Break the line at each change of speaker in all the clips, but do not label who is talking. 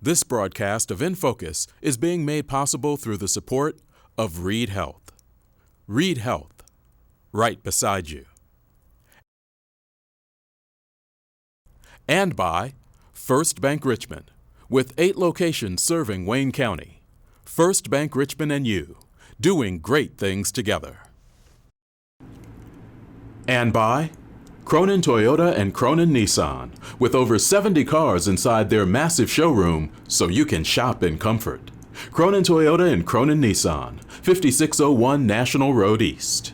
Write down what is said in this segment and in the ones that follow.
This broadcast of In Focus is being made possible through the support of Reid Health. Reid Health, right beside you. And by First Bank Richmond, with 8 locations serving Wayne County. First Bank Richmond and you, doing great things together. And by Cronin Toyota and Cronin Nissan, with over 70 cars inside their massive showroom so you can shop in comfort. Cronin Toyota and Cronin Nissan, 5601 National Road East.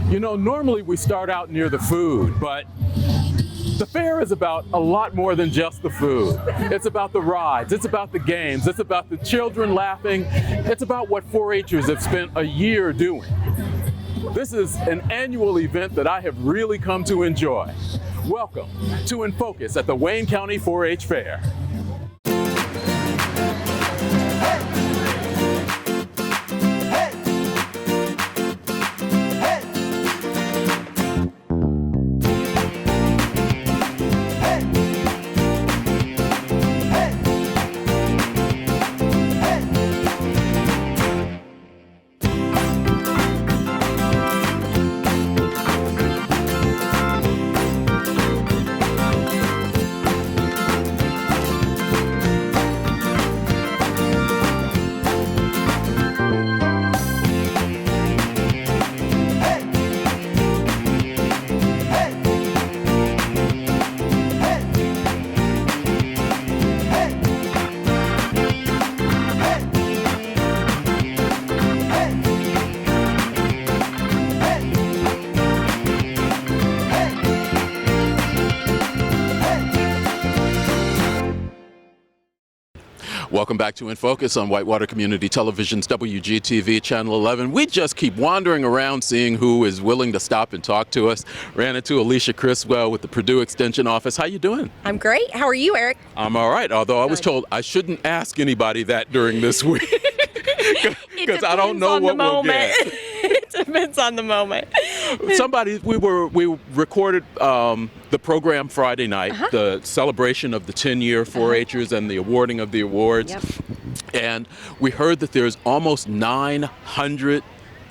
You know, normally we start out near the food, but the fair is about a lot more than just the food. It's about the rides, it's about the games, it's about the children laughing, it's about what 4-H'ers have spent a year doing. This is an annual event that I have really come to enjoy. Welcome to In Focus at the Wayne County 4-H Fair. Welcome back to In Focus on Whitewater Community Television's WGTV Channel 11. We just keep wandering around seeing who is willing to stop and talk to us. Ran into Alicia Criswell with the Purdue Extension Office. How you doing?
I'm great. How are you, Eric?
I'm all right, although I was told I shouldn't ask anybody that during this week because I don't know what we'll get.
It depends on the moment.
We recorded the program Friday night, the celebration of the 10-year 4-H'ers and the awarding of the awards.
Yep.
And we heard that there's almost 900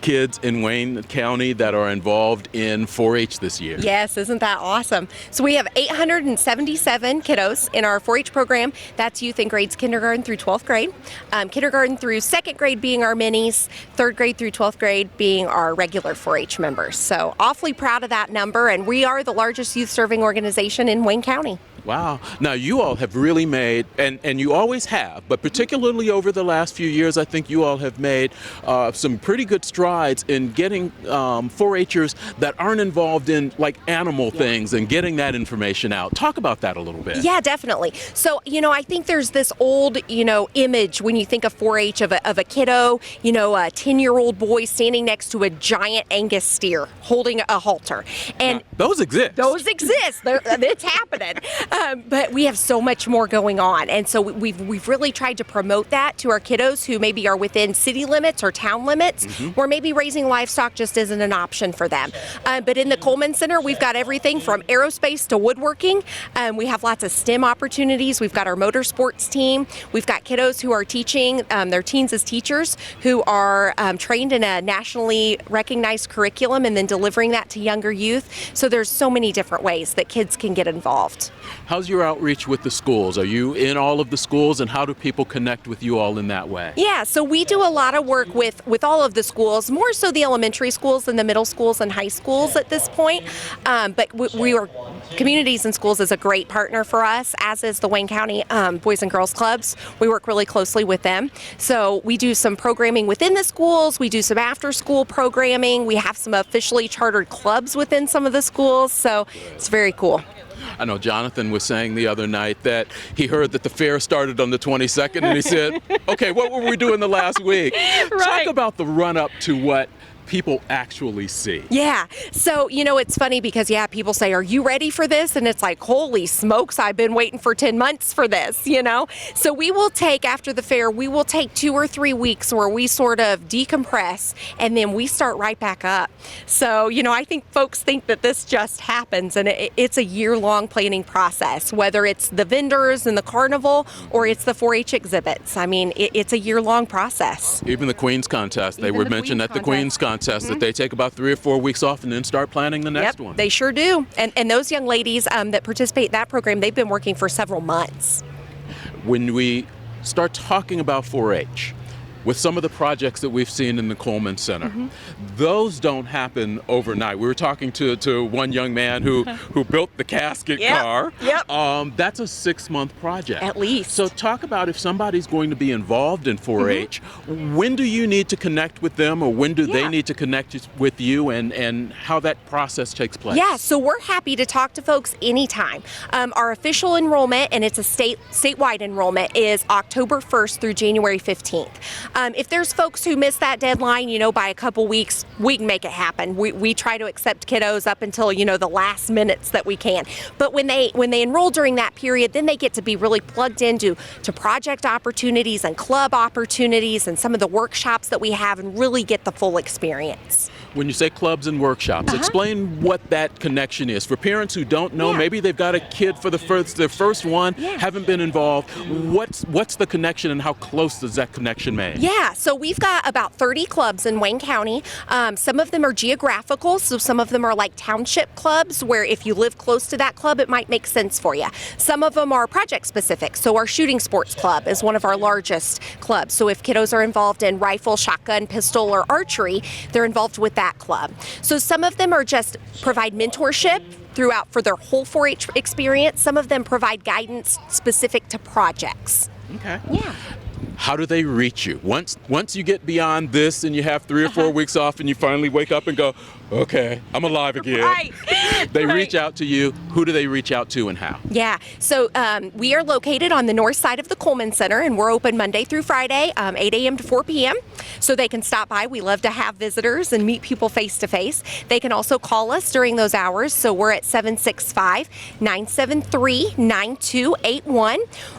kids in Wayne County that are involved in 4-H this year.
Yes, isn't that awesome? So we have 877 kiddos in our 4-H program. That's youth in grades kindergarten through 12th grade. Kindergarten through 2nd grade being our minis, 3rd grade through 12th grade being our regular 4-H members. So awfully proud of that number, and we are the largest youth serving organization in Wayne County.
Wow. Now, you all have really made, and you always have, but particularly over the last few years, I think you all have made some pretty good strides in getting 4-H'ers that aren't involved in like animal things and getting that information out. Talk about that a little bit.
Yeah, definitely. So, I think there's this old, image when you think of 4-H of a kiddo, a 10-year-old boy standing next to a giant Angus steer holding a halter. And
now, those exist.
Those exist. It's happening. But we have so much more going on, and so we've really tried to promote that to our kiddos who maybe are within city limits or town limits, where maybe raising livestock just isn't an option for them. But in the Coleman Center, we've got everything from aerospace to woodworking. We have lots of STEM opportunities. We've got our motorsports team. We've got kiddos who are teaching their teens as teachers who are trained in a nationally recognized curriculum and then delivering that to younger youth. So there's so many different ways that kids can get involved.
How's your outreach with the schools? Are you in all of the schools, and how do people connect with you all in that way?
Yeah, so we do a lot of work with all of the schools, more so the elementary schools and the middle schools and high schools at this point. But we are Communities and Schools is a great partner for us, as is the Wayne County Boys and Girls Clubs. We work really closely with them. So we do some programming within the schools. We do some after-school programming. We have some officially chartered clubs within some of the schools. So it's very cool.
I know Jonathan was saying the other night that he heard that the fair started on the 22nd, and he said, okay, what were we doing the last week?
Right.
Talk about the run-up to what people actually see.
Yeah. So, it's funny because, people say, are you ready for this? And it's like, holy smokes, I've been waiting for 10 months for this, So we will take, after the fair, 2 or 3 weeks where we sort of decompress, and then we start right back up. So, I think folks think that this just happens, and it's a year-long planning process, whether it's the vendors and the carnival or it's the 4-H exhibits. I mean, it's a year-long process.
Even the Queen's Contest, they were mentioned at the Queen's Contest that they take about 3 or 4 weeks off and then start planning the next one.
They sure do. And those young ladies that participate in that program, they've been working for several months.
When we start talking about 4-H, with some of the projects that we've seen in the Coleman Center, those don't happen overnight. We were talking to one young man who built the casket car.
Yep.
That's a 6-month project.
At least.
So talk about if somebody's going to be involved in 4-H, when do you need to connect with them, or when do they need to connect with you, and how that process takes place?
Yeah, so we're happy to talk to folks anytime. Our official enrollment, and it's a statewide enrollment, is October 1st through January 15th. If there's folks who miss that deadline, by a couple weeks, we can make it happen. We try to accept kiddos up until, the last minutes that we can. But when they enroll during that period, then they get to be really plugged into project opportunities and club opportunities and some of the workshops that we have, and really get the full experience.
When you say clubs and workshops, explain what that connection is. For parents who don't know, maybe they've got a kid for their first one, haven't been involved. What's the connection, and how close does that connection make?
Yeah, so we've got about 30 clubs in Wayne County. Some of them are geographical, so some of them are like township clubs, where if you live close to that club, it might make sense for you. Some of them are project specific, so our shooting sports club is one of our largest clubs. So if kiddos are involved in rifle, shotgun, pistol, or archery, they're involved with that club. So some of them are just provide mentorship throughout for their whole 4-H experience. Some of them provide guidance specific to projects.
Okay.
Yeah.
How do they reach you? Once you get beyond this and you have 3 or 4 weeks off and you finally wake up and go, okay, I'm alive again.
Right.
They reach out to you. Who do they reach out to, and how?
Yeah, so we are located on the north side of the Coleman Center, and we're open Monday through Friday, 8 a.m. to 4 p.m. So they can stop by. We love to have visitors and meet people face to face. They can also call us during those hours. So we're at 765-973-9281.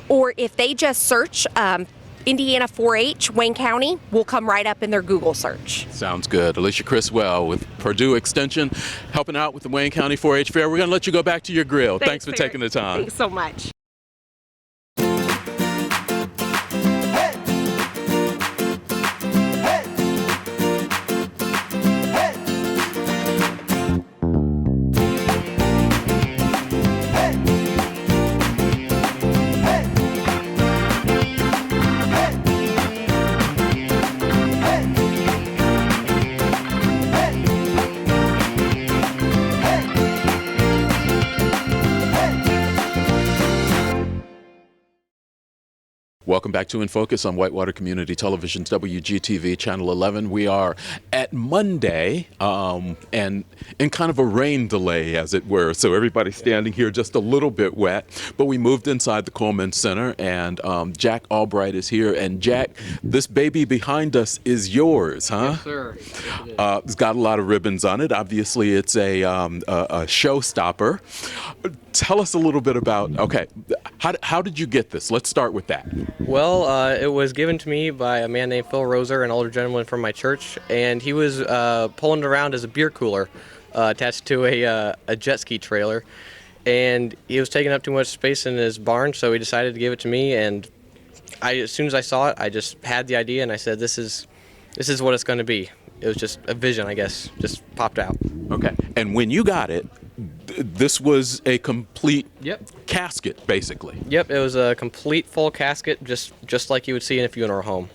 Or if they just search Indiana 4-H, Wayne County, will come right up in their Google search.
Sounds good. Alicia Criswell with Purdue Extension, helping out with the Wayne County 4-H Fair. We're going to let you go back to your grill. Thanks for taking the time.
Thanks so much.
Welcome back to In Focus on Whitewater Community Television's WGTV Channel 11. We are at Monday and in kind of a rain delay, as it were. So everybody's standing here just a little bit wet. But we moved inside the Coleman Center, and Jack Albright is here. And Jack, this baby behind us is yours, huh?
Yes, sir.
It's got a lot of ribbons on it. Obviously, it's a showstopper. Tell us a little bit about, how did you get this? Let's start with that.
Well, it was given to me by a man named Phil Roser, an older gentleman from my church, and he was pulling it around as a beer cooler attached to a jet ski trailer. And he was taking up too much space in his barn, so he decided to give it to me. And as soon as I saw it, I just had the idea, and I said, this is what it's going to be. It was just a vision, I guess, just popped out.
Okay. And when you got it,
this was a complete
Yep.
casket, basically.
Yep, it was a complete full casket, just like you would see in a funeral home.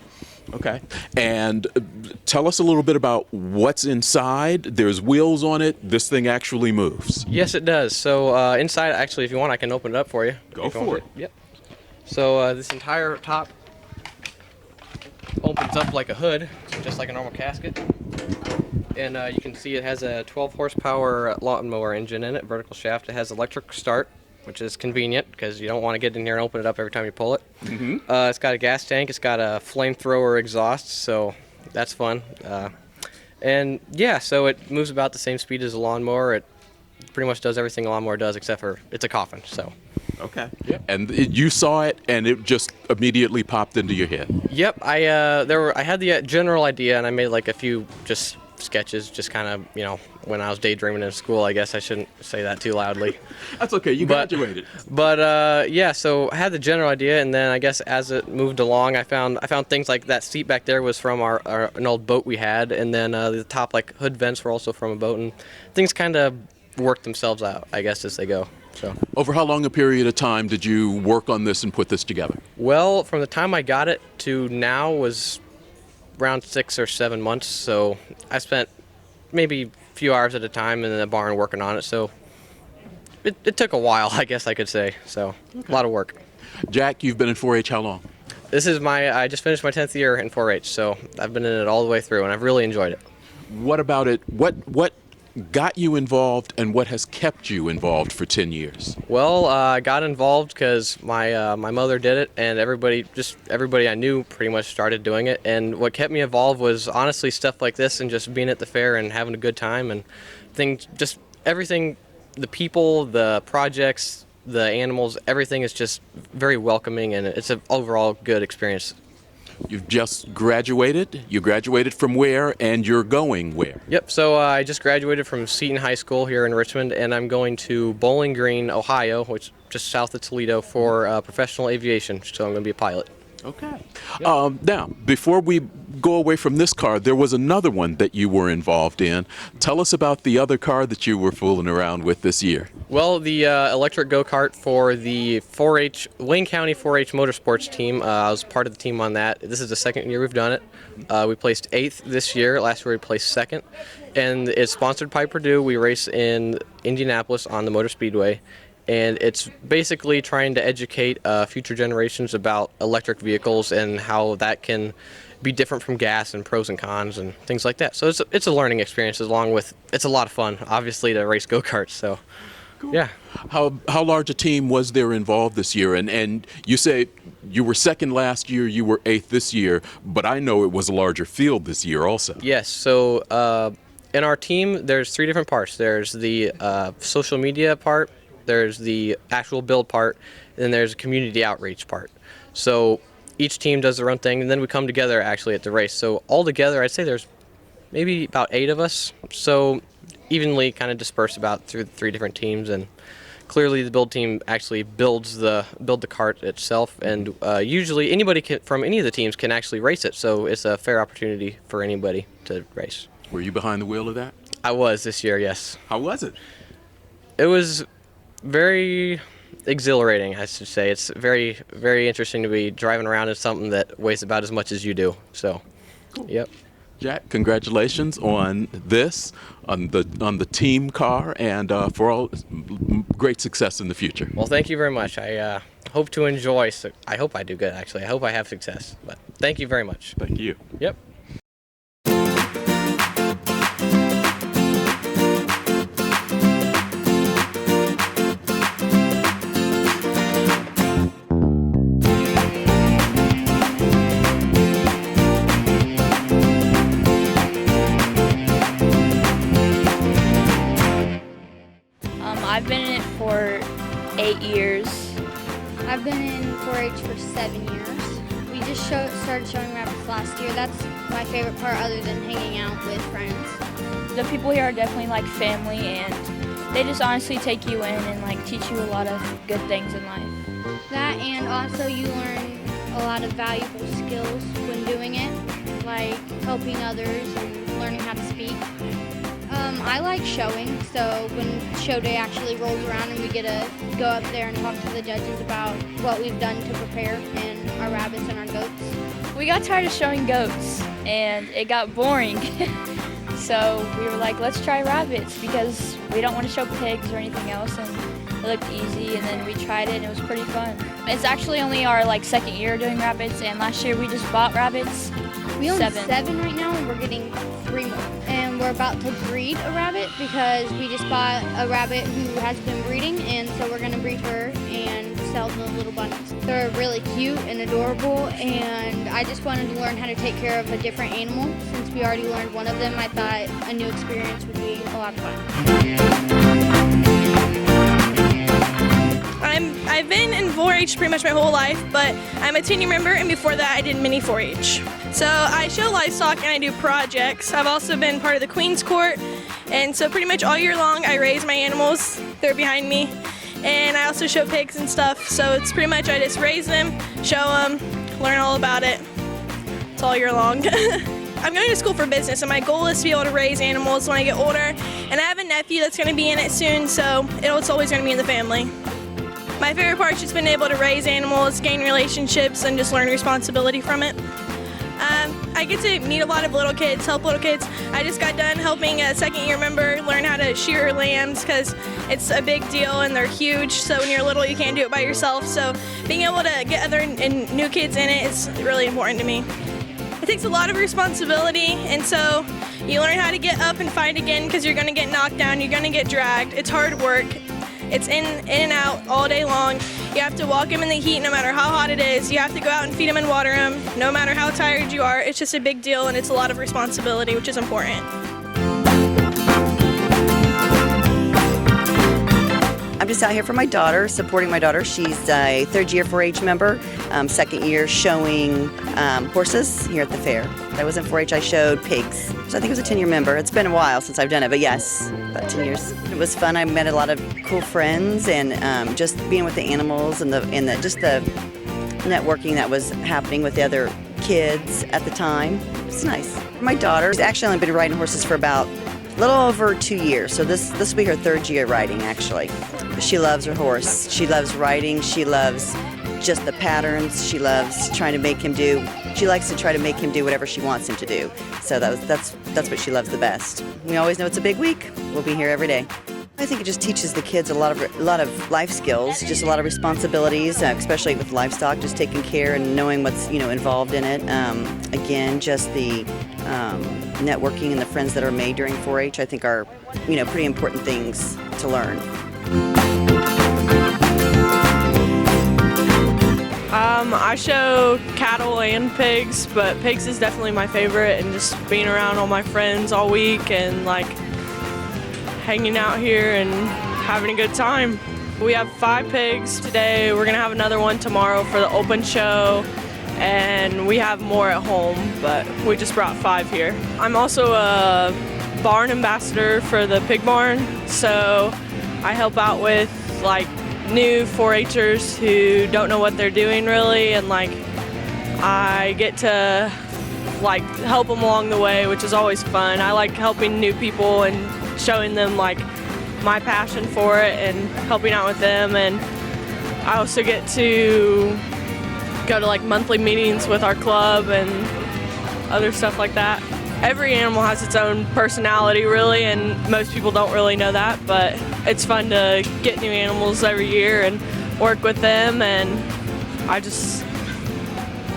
Okay. And tell us a little bit about what's inside. There's wheels on it. This thing actually moves.
Yes, it does. So inside, actually, if you want, I can open it up for you.
Go
If you
for
want
it.
Yep. So this entire top opens up like a hood, just like a normal casket. And you can see it has a 12 horsepower lawnmower engine in it, vertical shaft. It has electric start, which is convenient because you don't want to get in here and open it up every time you pull it. It's got a gas tank. It's got a flamethrower exhaust, so that's fun. And yeah, so it moves about the same speed as a lawnmower. It pretty much does everything a lawnmower does, except for it's a coffin. So.
Okay. And you saw it, and it just immediately popped into your head.
Yep. I had the general idea, and I made like a few just sketches, just kind of, when I was daydreaming in school. I guess I shouldn't say that too loudly.
That's okay. You graduated.
But yeah, so I had the general idea, and then I guess as it moved along, I found things like that seat back there was from an old boat we had, and then the top like hood vents were also from a boat, and things kind of work themselves out, I guess, as they go. So.
Over how long a period of time did you work on this and put this together?
Well, from the time I got it to now was around 6 or 7 months. So I spent maybe a few hours at a time in the barn working on it. So it took a while, I guess I could say. So a lot of work.
Jack, you've been in 4-H how long?
This is I just finished my 10th year in 4-H. So I've been in it all the way through, and I've really enjoyed it.
What about it? What got you involved, and what has kept you involved for 10 years?
Well, I got involved because my mother did it, and everybody I knew pretty much started doing it. And what kept me involved was honestly stuff like this, and just being at the fair and having a good time, and just everything, the people, the projects, the animals, everything is just very welcoming, and it's an overall good experience.
You've just graduated. You graduated from where, and you're going where?
Yep, so I just graduated from Seton High School here in Richmond, and I'm going to Bowling Green, Ohio, which is just south of Toledo, for professional aviation, so I'm going to be a pilot.
Okay. Now, before we go away from this car, there was another one that you were involved in. Tell us about the other car that you were fooling around with this year.
Well, the electric go-kart for the 4-H, Wayne County 4-H Motorsports team. I was part of the team on that. This is the second year we've done it. We placed 8th this year. Last year we placed 2nd. And it's sponsored by Purdue. We race in Indianapolis on the Motor Speedway. And it's basically trying to educate future generations about electric vehicles and how that can be different from gas and pros and cons and things like that. So it's a learning experience, along with it's a lot of fun, obviously, to race go-karts. So, cool. Yeah.
How large a team was there involved this year? And you say you were 2nd last year, you were 8th this year, but I know it was a larger field this year also.
Yes. So in our team, there's 3 different parts. There's the social media part. There's the actual build part, and then there's a community outreach part. So each team does their own thing, and then we come together actually at the race. So all together, I'd say there's maybe about 8 of us. So evenly kind of dispersed about through the 3 different teams, and clearly the build team actually builds the cart itself, and usually anybody from any of the teams can actually race it. So it's a fair opportunity for anybody to race.
Were you behind the wheel of that?
I was this year, yes.
How was it?
It was very exhilarating, I should say. It's very, very interesting to be driving around in something that weighs about as much as you do. So, cool. Yep.
Jack, congratulations on this, on the team car, and for all great success in the future.
Well, thank you very much. I hope to enjoy. I hope I do good, actually. I hope I have success. But thank you very much.
Thank you.
Yep.
I've been in it for 8 years.
I've been in 4-H for 7 years. We just started showing rabbits last year. That's my favorite part, other than hanging out with friends.
The people here are definitely like family, and they just honestly take you in and like teach you a lot of good things in life.
That, and also you learn a lot of valuable skills when doing it, like helping others and learning how to speak. I like showing, so when show day actually rolls around and we get to go up there and talk to the judges about what we've done to prepare and our rabbits and our goats.
We got tired of showing goats and it got boring. So we were like, let's try rabbits because we don't want to show pigs or anything else, and it looked easy, and then we tried it and it was pretty fun. It's actually only our second year doing rabbits, and last year we just bought rabbits.
We own 7 right now, and we're getting 3 more. And we're about to breed a rabbit because we just bought a rabbit who has been breeding, and so we're going to breed her and sell the little bunnies. They're really cute and adorable, and I just wanted to learn how to take care of a different animal. Since we already learned one of them, I thought a new experience would be a lot of fun.
I've been in 4-H pretty much my whole life, but I'm a 10-year member, and before that I did mini 4-H. So I show livestock and I do projects. I've also been part of the Queen's Court, and so pretty much all year long I raise my animals. They're behind me, and I also show pigs and stuff. So it's pretty much I just raise them, show them, learn all about it. It's all year long. I'm going to school for business, and my goal is to be able to raise animals when I get older. And I have a nephew that's going to be in it soon, so it's always going to be in the family. My favorite part is just being able to raise animals, gain relationships, and just learn responsibility from it. I get to meet a lot of little kids, help little kids. I just got done helping a second-year member learn how to shear lambs because it's a big deal and they're huge. So when you're little, you can't do it by yourself. So being able to get other and new kids in it is really important to me. It takes a lot of responsibility, and so you learn how to get up and fight again because you're going to get knocked down, you're going to get dragged. It's hard work. It's in and out all day long. You have to walk them in the heat no matter how hot it is. You have to go out and feed them and water them no matter how tired you are. It's just a big deal, and it's a lot of responsibility, which is important.
I'm just out here for my daughter, supporting my daughter. She's a 3rd year 4-H member, 2nd year showing horses here at the fair. I was in 4-H, I showed pigs. So I think it was a 10-year member. It's been a while since I've done it, but yes, about 10 years. It was fun. I met a lot of cool friends, and just being with the animals and just the networking that was happening with the other kids at the time. It's nice. My daughter's actually only been riding horses for about a little over 2 years, so this will be her 3rd year riding, actually. She loves her horse. She loves riding. She loves just the patterns. She loves trying to make him do. She likes to try to make him do whatever she wants him to do. So that's what she loves the best. We always know it's a big week. We'll be here every day. I think it just teaches the kids a lot of life skills, just a lot of responsibilities, especially with livestock, just taking care and knowing what's involved in it. Again, just the networking and the friends that are made during 4-H, I think are pretty important things to learn.
I show cattle and pigs, but pigs is definitely my favorite, and just being around all my friends all week and hanging out here and having a good time. We have 5 pigs today. We're gonna have another one tomorrow for the open show, and we have more at home, but we just brought 5 here. I'm also a barn ambassador for the pig barn, so I help out with new 4-Hers who don't know what they're doing really, and I get to help them along the way, which is always fun. I like helping new people and showing them my passion for it and helping out with them, and I also get to go to monthly meetings with our club and other stuff like that. Every animal has its own personality really, and most people don't really know that, but it's fun to get new animals every year and work with them, and I just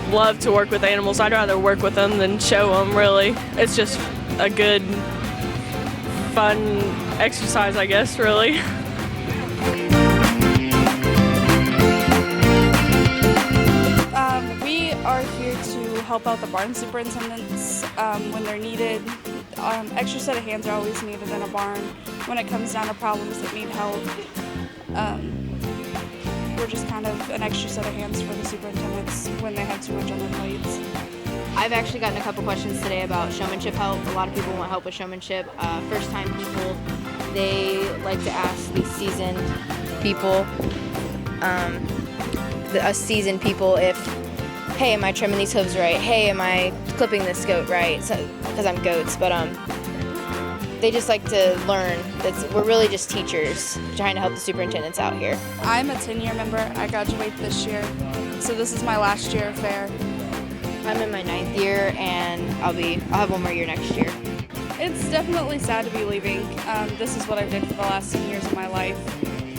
love to work with animals. I'd rather work with them than show them really. It's just a good, fun exercise, I guess, really.
We are here to help out the barn superintendents when they're needed. Extra set of hands are always needed in a barn when it comes down to problems that need help. We're just kind of an extra set of hands for the superintendents when they have too much on their plates.
I've actually gotten a couple questions today about showmanship help. A lot of people want help with showmanship. First-time people, they like to ask these seasoned people, us seasoned people, if, hey, am I trimming these hooves right? Hey, am I clipping this goat right? Because I'm goats, but they just like to learn. We're really just teachers trying to help the superintendents out here.
I'm a 10-year member. I graduate this year, so this is my last year of fair.
I'm in my 9th year, and I'll have one more year next year.
It's definitely sad to be leaving. This is what I've did for the last 10 years of my life,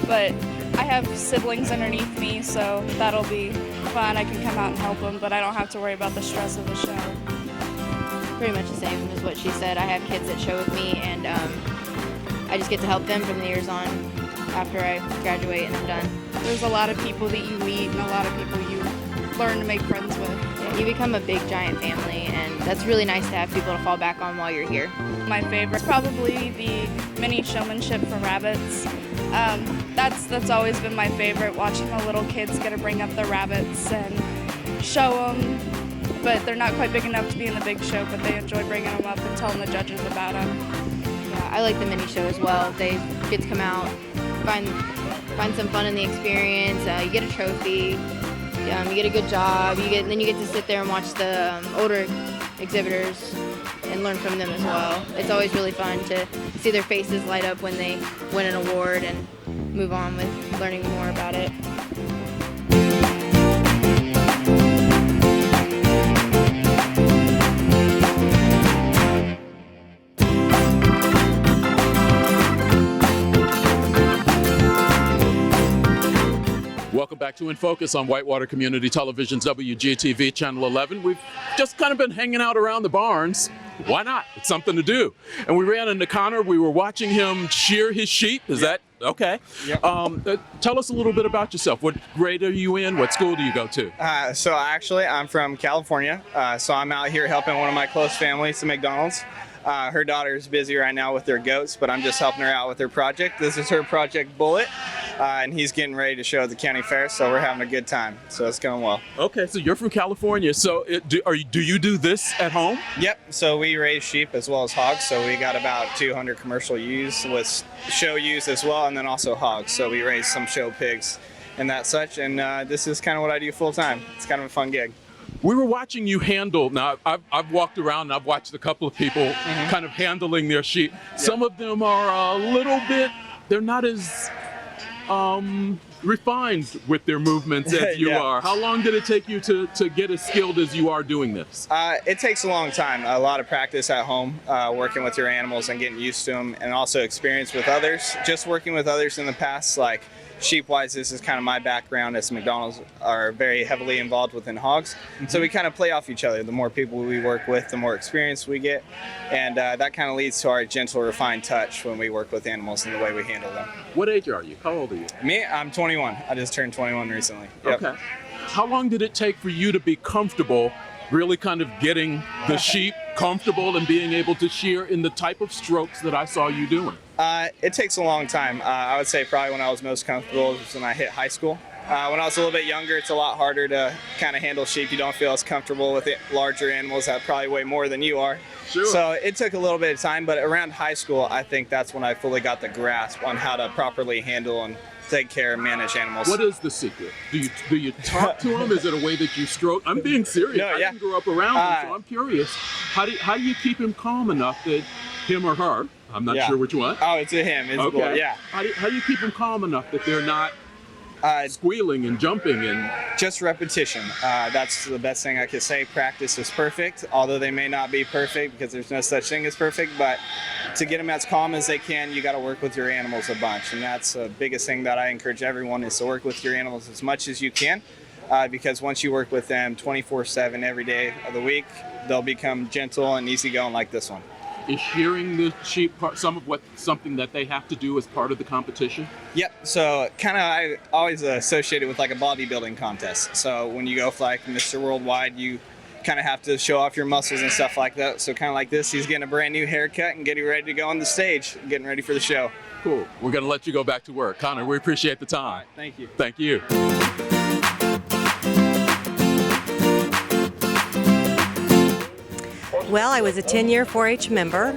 but I have siblings underneath me, so that'll be fun. I can come out and help them, but I don't have to worry about the stress of the show.
Pretty much the same as what she said. I have kids that show with me, and I just get to help them from the years on after I graduate and I'm done.
There's a lot of people that you meet and a lot of people you learn to make friends with.
Yeah, you become a big, giant family, and that's really nice to have people to fall back on while you're here.
My favorite is probably the mini showmanship for rabbits. That's always been my favorite, watching the little kids get to bring up the rabbits and show them. But they're not quite big enough to be in the big show, but they enjoy bringing them up and telling the judges about them.
Yeah, I like the mini show as well. They get to come out, find some fun in the experience. You get a trophy, you get a good job. Then you get to sit there and watch the older exhibitors and learn from them as well. It's always really fun to see their faces light up when they win an award and move on with learning more about it.
Welcome back to In Focus on Whitewater Community Television's WCTV Channel 11. We've just kind of been hanging out around the barns. Why not? It's something to do. And we ran into Connor. We were watching him shear his sheep. Is that okay?
Yep.
Tell us a little bit about yourself. What grade are you in? What school do you go to?
So actually, I'm from California. So I'm out here helping one of my close families to McDonald's. Her daughter's busy right now with their goats, but I'm just helping her out with her project. This is her project Bullet, and he's getting ready to show at the county fair, so we're having a good time. So it's going well.
Okay, so you're from California. So do you do this at home?
Yep. So we raise sheep as well as hogs. So we got about 200 commercial ewes with show ewes as well, and then also hogs. So we raise some show pigs and that such. And this is kind of what I do full time. It's kind of a fun gig.
We were watching you handle. Now, I've walked around and I've watched a couple of people kind of handling their sheep. Yep. Some of them are a little bit, they're not as refined with their movements as you are. How long did it take you to get as skilled as you are doing this?
It takes a long time. A lot of practice at home, working with your animals and getting used to them, and also experience with others. Just working with others in the past, like sheep-wise, this is kind of my background, as McDonald's are very heavily involved within hogs. So we kind of play off each other. The more people we work with, the more experience we get. And that kind of leads to our gentle, refined touch when we work with animals and the way we handle them.
What age are you? How old are you?
Me, I'm 21. I just turned 21 recently. Yep.
Okay. How long did it take for you to be comfortable really kind of getting the sheep comfortable and being able to shear in the type of strokes that I saw you doing?
It takes a long time. I would say probably when I was most comfortable was when I hit high school. When I was a little bit younger, it's a lot harder to kind of handle sheep. You don't feel as comfortable with larger animals that probably weigh more than you are.
Sure.
So it took a little bit of time, but around high school, I think that's when I fully got the grasp on how to properly handle and take care and manage animals.
What is the secret? Do you talk to them? Is it a way that you stroke? I'm being serious.
No, yeah.
I didn't grow up around him, so I'm curious. How do you keep him calm enough that him or her, I'm not sure which one.
Oh, it's a him. It's
okay.
Boy, yeah.
How do you keep them calm enough that they're not squealing and jumping and
just repetition? That's the best thing I could say. Practice is perfect, although they may not be perfect because there's no such thing as perfect. But to get them as calm as they can, you got to work with your animals a bunch, and that's the biggest thing that I encourage everyone is to work with your animals as much as you can. Because once you work with them 24/7 every day of the week, they'll become gentle and easygoing like this one.
Is shearing the sheep something that they have to do as part of the competition?
Yep. So kind of I always associate it with like a bodybuilding contest. So when you go for like Mr. Worldwide, you kind of have to show off your muscles and stuff like that. So kind of like this, he's getting a brand new haircut and getting ready to go on the stage, getting ready for the show.
Cool. We're going to let you go back to work. Connor, we appreciate the time.
All right, thank you.
Thank you.
Well, I was a 10-year 4-H member.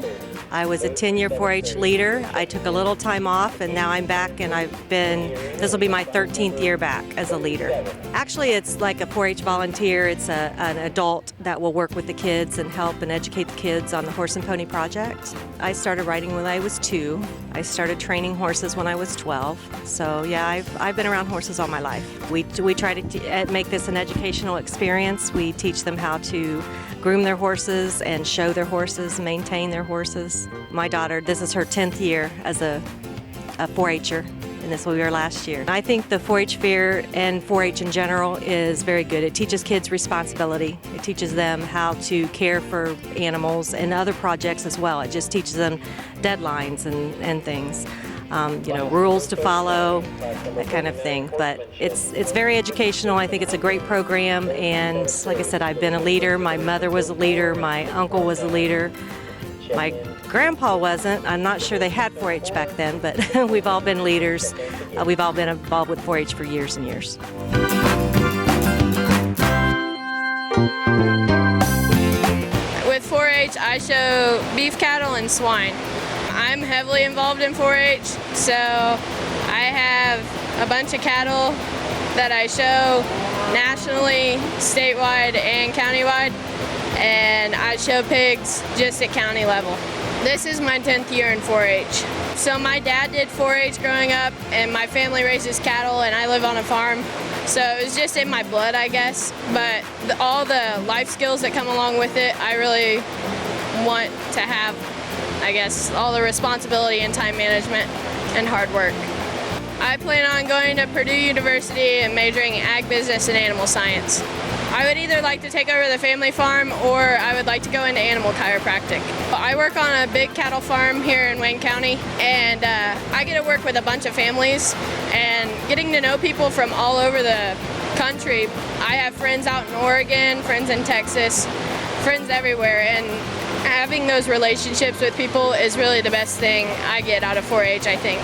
I was a 10-year 4-H leader. I took a little time off, and now I'm back, and this will be my 13th year back as a leader. Actually, it's like a 4-H volunteer. It's an adult that will work with the kids and help and educate the kids on the Horse and Pony Project. I started riding when I was 2. I started training horses when I was 12. So yeah, I've been around horses all my life. We try to make this an educational experience. We teach them how to groom their horses and show their horses, maintain their horses. My daughter, this is her 10th year as a 4-H'er, and this will be her last year. I think the 4-H fair and 4-H in general is very good. It teaches kids responsibility. It teaches them how to care for animals and other projects as well. It just teaches them deadlines and things. Rules to follow, that kind of thing. But it's very educational. I think it's a great program, and like I said, I've been a leader. My mother was a leader. My uncle was a leader. My grandpa wasn't. I'm not sure they had 4-H back then, but we've all been leaders. We've all been involved with 4-H for years and years.
With 4-H, I show beef cattle and swine. I'm heavily involved in 4-H, so I have a bunch of cattle that I show nationally, statewide, and countywide, and I show pigs just at county level. This is my 10th year in 4-H. So my dad did 4-H growing up, and my family raises cattle, and I live on a farm, so it was just in my blood, I guess, but all the life skills that come along with it, I really want to have, I guess, all the responsibility and time management and hard work. I plan on going to Purdue University and majoring in ag business and animal science. I would either like to take over the family farm or I would like to go into animal chiropractic. I work on a big cattle farm here in Wayne County, and I get to work with a bunch of families and getting to know people from all over the country. I have friends out in Oregon, friends in Texas, friends everywhere, and having those relationships with people is really the best thing I get out of 4-H, I think.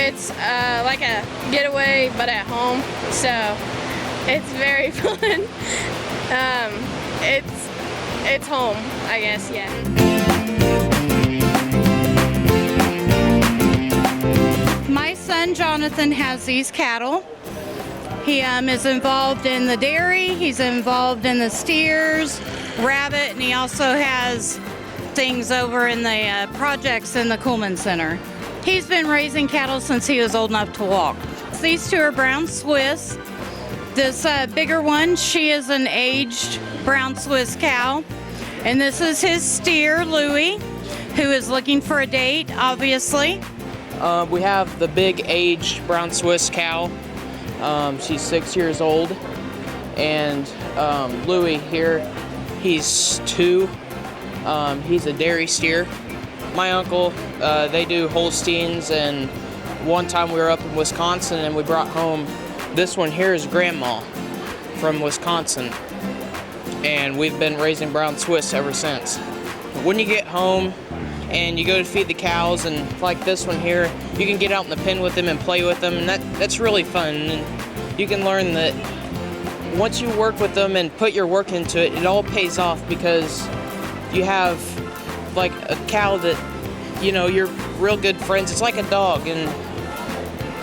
It's like a getaway, but at home, so it's very fun. It's home, I guess, yeah.
My son Jonathan has these cattle. He is involved in the dairy, he's involved in the steers, rabbit, and he also has things over in the projects in the Kuhlman Center. He's been raising cattle since he was old enough to walk. These two are brown Swiss. This bigger one, she is an aged brown Swiss cow. And this is his steer, Louie, who is looking for a date, obviously.
We have the big aged brown Swiss cow. She's 6 years old. And Louie here, he's 2. He's a dairy steer. My uncle, they do Holsteins, and one time we were up in Wisconsin and we brought home, this one here is Grandma from Wisconsin, and we've been raising brown Swiss ever since. When you get home and you go to feed the cows, and like this one here, you can get out in the pen with them and play with them, and that's really fun. And you can learn that once you work with them and put your work into it, it all pays off, because you have like a cow that, you know, you're real good friends. It's like a dog, and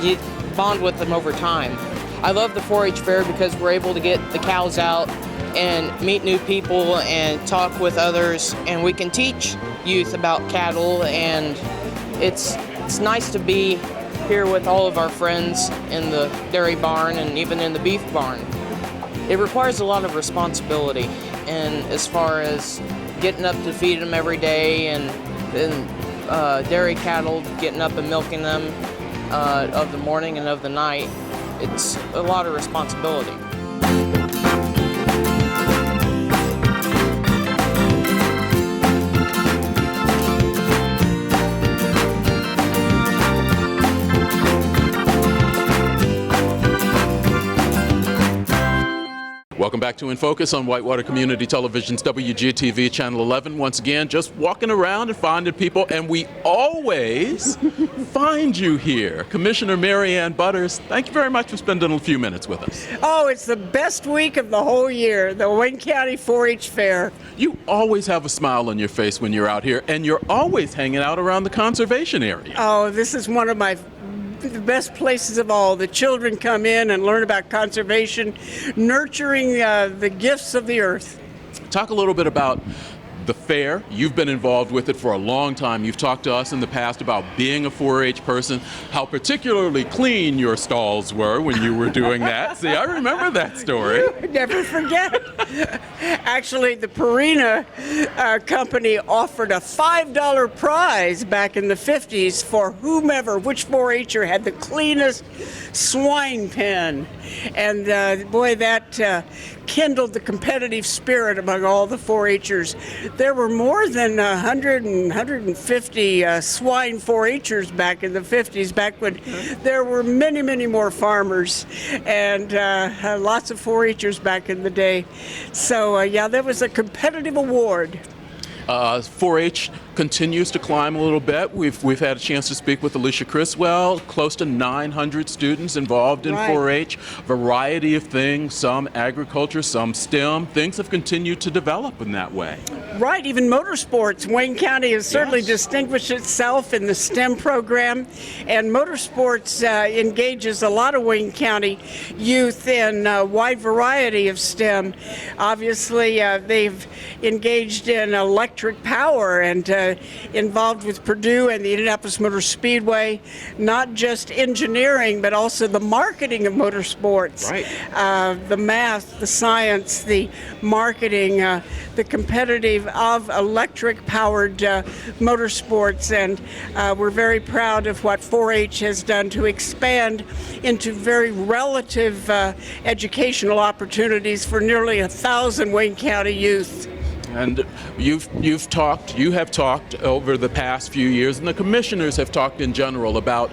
you bond with them over time. I love the 4-H fair because we're able to get the cows out and meet new people and talk with others, and we can teach youth about cattle, and it's nice to be here with all of our friends in the dairy barn and even in the beef barn. It requires a lot of responsibility, and as far as getting up to feed them every day, and dairy cattle, getting up and milking them of the morning and of the night, it's a lot of responsibility.
Welcome back to In Focus on Whitewater Community Television's WGTV Channel 11. Once again, just walking around and finding people, and we always find you here. Commissioner Mary Ann Butters, thank you very much for spending a few minutes with us.
Oh, it's the best week of the whole year, the Wayne County 4-H Fair.
You always have a smile on your face when you're out here, and you're always hanging out around the conservation area.
Oh, this is one of the best places of all. The children come in and learn about conservation, nurturing the gifts of the earth.
Talk a little bit about the fair. You've been involved with it for a long time. You've talked to us in the past about being a 4-H person, how particularly clean your stalls were when you were doing that. See, I remember that story.
Never forget. Actually, the Purina company offered a $5 prize back in the 50s for which 4-H'er had the cleanest swine pen. And boy, that kindled the competitive spirit among all the 4-H'ers. There were more than 150 swine 4-H'ers back in the 50s, back when there were many, many more farmers and lots of 4-H'ers back in the day. So, yeah, there was a competitive award.
4-H continues to climb a little bit. We've had a chance to speak with Alicia Criswell, close to 900 students involved in 4-H, variety of things, some agriculture, some STEM. Things have continued to develop in that way.
Right, even motorsports. Wayne County has certainly distinguished itself in the STEM program, and motorsports engages a lot of Wayne County youth in a wide variety of STEM. Obviously, they've engaged in electric power and involved with Purdue and the Indianapolis Motor Speedway, not just engineering, but also the marketing of motorsports.
Right.
The math, the science, the marketing, the competitive of electric-powered motorsports, and we're very proud of what 4-H has done to expand into very relative educational opportunities for nearly 1,000 Wayne County youth.
And you have talked over the past few years, and the commissioners have talked in general about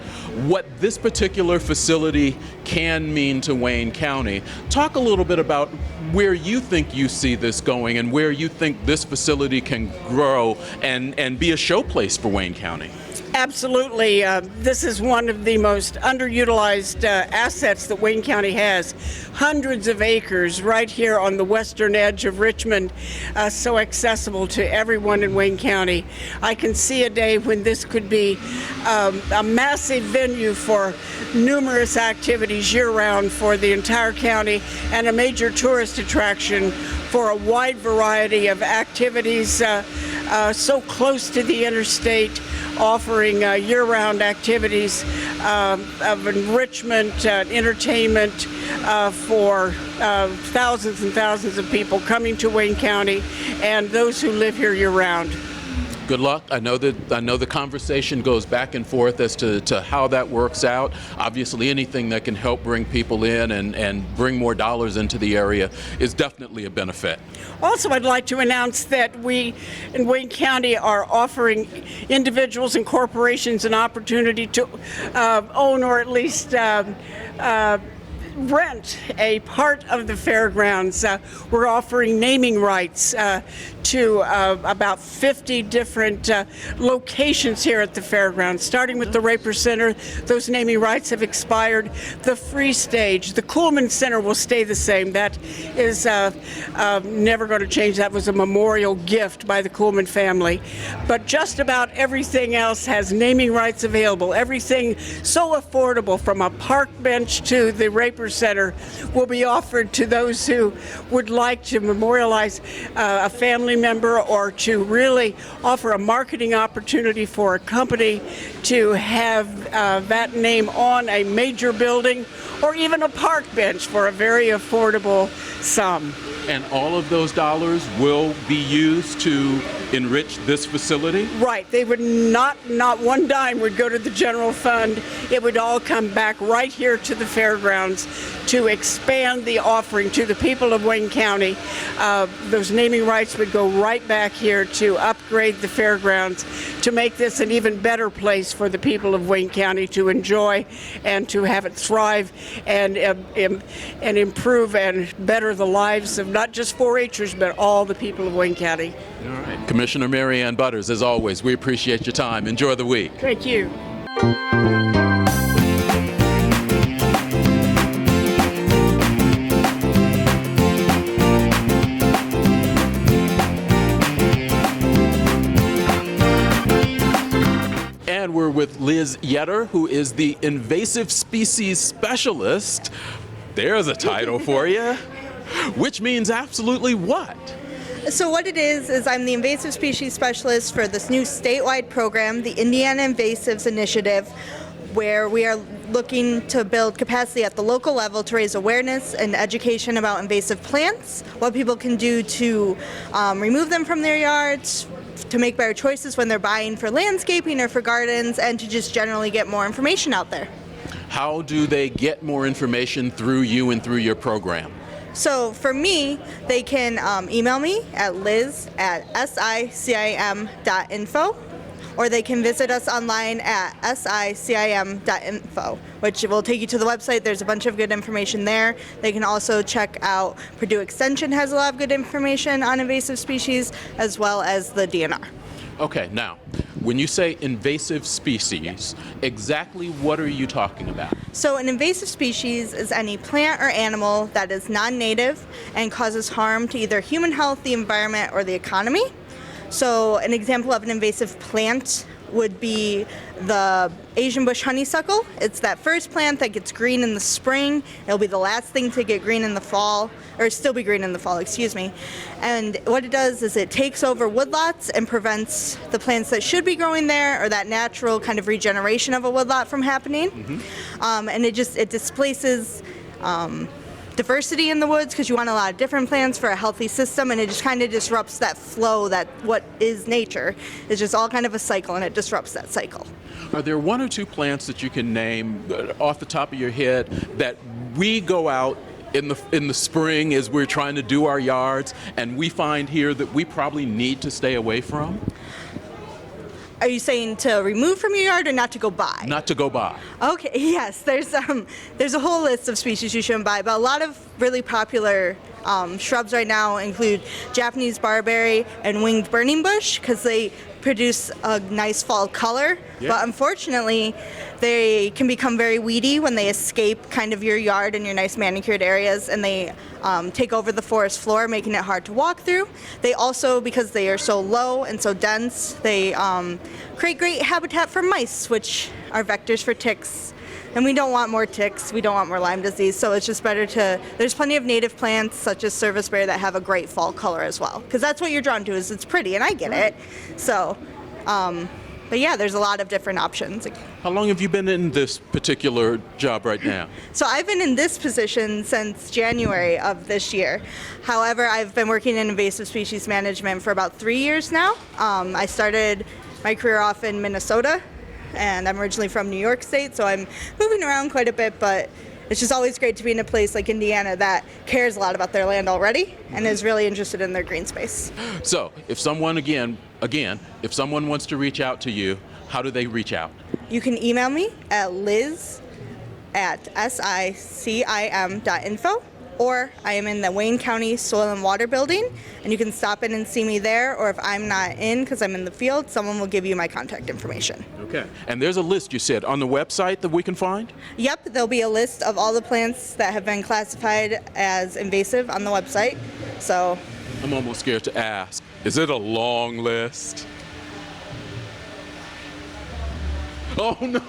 what this particular facility can mean to Wayne County. Talk a little bit about where you think you see this going and where you think this facility can grow and be a showplace for Wayne County.
Absolutely. This is one of the most underutilized assets that Wayne County has. Hundreds of acres right here on the western edge of Richmond, so accessible to everyone in Wayne County. I can see a day when this could be a massive venue for numerous activities year-round for the entire county and a major tourist attraction for a wide variety of activities so close to the interstate, offering year-round activities of enrichment, entertainment for thousands and thousands of people coming to Wayne County and those who live here year-round.
Good luck. I know the conversation goes back and forth as to how that works out. Obviously, anything that can help bring people in and bring more dollars into the area is definitely a benefit.
Also, I'd like to announce that we in Wayne County are offering individuals and corporations an opportunity to own or at least rent a part of the fairgrounds. We're offering naming rights to about 50 different locations here at the fairgrounds, starting with the Raper Center. Those naming rights have expired. The Free Stage, the Kuhlman Center will stay the same. That is never going to change. That was a memorial gift by the Kuhlman family. But just about everything else has naming rights available. Everything so affordable, from a park bench to the Raper Center, will be offered to those who would like to memorialize a family member or to really offer a marketing opportunity for a company to have that name on a major building or even a park bench for a very affordable sum.
And all of those dollars will be used to enrich this facility?
Right. They would not one dime would go to the general fund. It would all come back right here to the fairgrounds to expand the offering to the people of Wayne County. Those naming rights would go right back here to upgrade the fairgrounds, to make this an even better place for the people of Wayne County to enjoy and to have it thrive and improve and better better the lives of not just 4-Hers, but all the people of Wayne County.
All right. Commissioner Mary Ann Butters, as always, we appreciate your time. Enjoy the week.
Thank you.
And we're with Liz Yetter, who is the invasive species specialist. There's a title for you. Which means absolutely what?
So what it is I'm the invasive species specialist for this new statewide program, the Indiana Invasives Initiative, where we are looking to build capacity at the local level to raise awareness and education about invasive plants, what people can do to remove them from their yards, to make better choices when they're buying for landscaping or for gardens, and to just generally get more information out there.
How do they get more information through you and through your program?
So for me, they can email me at liz@sicim.info, or they can visit us online at sicim.info, which will take you to the website. There's a bunch of good information there. They can also check out Purdue Extension has a lot of good information on invasive species, as well as the DNR.
Okay, now, when you say invasive species, exactly what are you talking about?
So an invasive species is any plant or animal that is non-native and causes harm to either human health, the environment, or the economy. So an example of an invasive plant would be the Asian bush honeysuckle. It's that first plant that gets green in the spring. It'll be the last thing to get green in the fall, or still be green in the fall, excuse me. And what it does is it takes over woodlots and prevents the plants that should be growing there, or that natural kind of regeneration of a woodlot, from happening. And it displaces diversity in the woods, because you want a lot of different plants for a healthy system, and it just kind of disrupts that flow, that what is nature is just all kind of a cycle, and it disrupts that cycle.
Are there one or two plants that you can name off the top of your head that we go out in the spring as we're trying to do our yards and we find here that we probably need to stay away from?
Are you saying to remove from your yard or not to go by?
Not to go by.
Okay, yes, there's a whole list of species you shouldn't buy, but a lot of really popular shrubs right now include Japanese barberry and winged burning bush, because they produce a nice fall color.
Yeah.
But unfortunately, they can become very weedy when they escape kind of your yard and your nice manicured areas, and they take over the forest floor, making it hard to walk through. They also, because they are so low and so dense, they create great habitat for mice, which are vectors for ticks. And we don't want more ticks, we don't want more Lyme disease, so it's just better there's plenty of native plants such as serviceberry that have a great fall color as well, because that's what you're drawn to, is it's pretty, and I get it. So, but yeah, there's a lot of different options.
How long have you been in this particular job right now?
So I've been in this position since January of this year. However, I've been working in invasive species management for about 3 years now. I started my career off in Minnesota, and I'm originally from New York State, so I'm moving around quite a bit, but it's just always great to be in a place like Indiana that cares a lot about their land already and is really interested in their green space.
So, if someone, again, if someone wants to reach out to you, how do they reach out?
You can email me at liz@sicim.info, or I am in the Wayne County Soil and Water Building, and you can stop in and see me there, or if I'm not in because I'm in the field, someone will give you my contact information.
Okay. And there's a list, you said, on the website that we can find?
Yep, there'll be a list of all the plants that have been classified as invasive on the website. So
I'm almost scared to ask. Is it a long list? Oh no!